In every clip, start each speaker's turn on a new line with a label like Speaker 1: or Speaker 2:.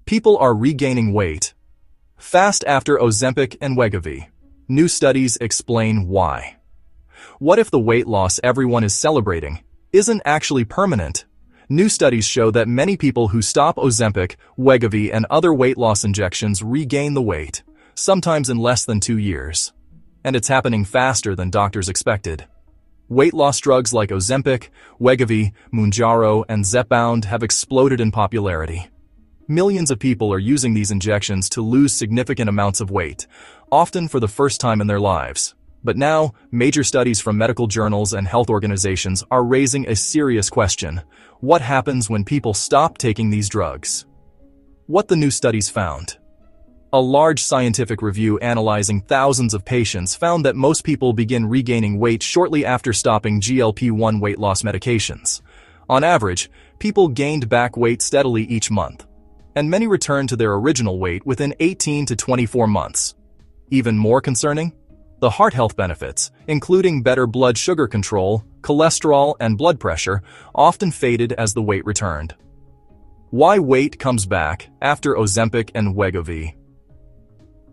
Speaker 1: People are regaining weight fast after Ozempic and Wegovy. New studies explain why. What if the weight loss everyone is celebrating isn't actually permanent? New studies show that many people who stop Ozempic, Wegovy, and other weight loss injections regain the weight, sometimes in less than 2 years. And it's happening faster than doctors expected. Weight loss drugs like Ozempic, Wegovy, Mounjaro, and Zepbound have exploded in popularity. Millions of people are using these injections to lose significant amounts of weight, often for the first time in their lives. But now, major studies from medical journals and health organizations are raising a serious question. What happens when people stop taking these drugs? What the new studies found. A large scientific review analyzing thousands of patients found that most people begin regaining weight shortly after stopping GLP-1 weight loss medications. On average, people gained back weight steadily each month, and many returned to their original weight within 18 to 24 months. Even more concerning? The heart health benefits, including better blood sugar control, cholesterol, and blood pressure, often faded as the weight returned. Why weight comes back after Ozempic and Wegovy.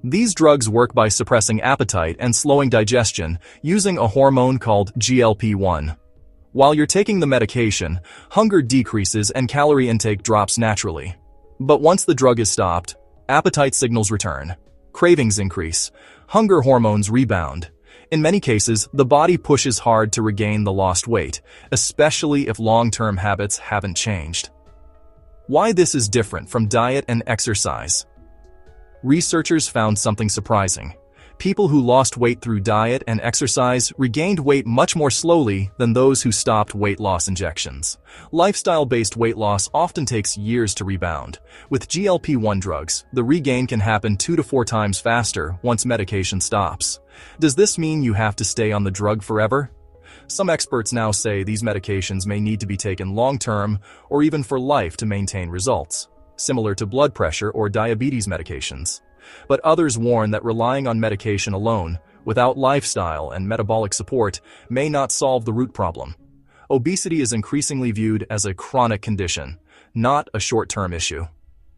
Speaker 1: These drugs work by suppressing appetite and slowing digestion using a hormone called GLP-1. While you're taking the medication, hunger decreases and calorie intake drops naturally. But once the drug is stopped, appetite signals return, cravings increase, hunger hormones rebound. In many cases, the body pushes hard to regain the lost weight, especially if long-term habits haven't changed. Why this is different from diet and exercise. Researchers found something surprising. People who lost weight through diet and exercise regained weight much more slowly than those who stopped weight loss injections. Lifestyle-based weight loss often takes years to rebound. With GLP-1 drugs, the regain can happen 2 to 4 times faster once medication stops. Does this mean you have to stay on the drug forever? Some experts now say these medications may need to be taken long-term or even for life to maintain results, similar to blood pressure or diabetes medications. But others warn that relying on medication alone, without lifestyle and metabolic support, may not solve the root problem. Obesity is increasingly viewed as a chronic condition, not a short-term issue.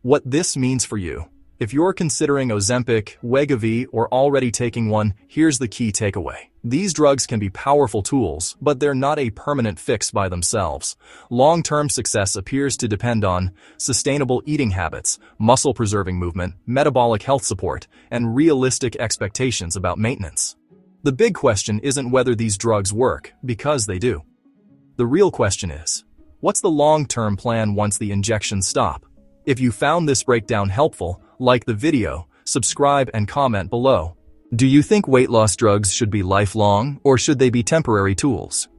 Speaker 1: What this means for you. If you're considering Ozempic, Wegovy, or already taking one, here's the key takeaway. These drugs can be powerful tools, but they're not a permanent fix by themselves. Long-term success appears to depend on sustainable eating habits, muscle-preserving movement, metabolic health support, and realistic expectations about maintenance. The big question isn't whether these drugs work, because they do. The real question is, what's the long-term plan once the injections stop? If you found this breakdown helpful, like the video, subscribe and comment below. Do you think weight loss drugs should be lifelong, or should they be temporary tools?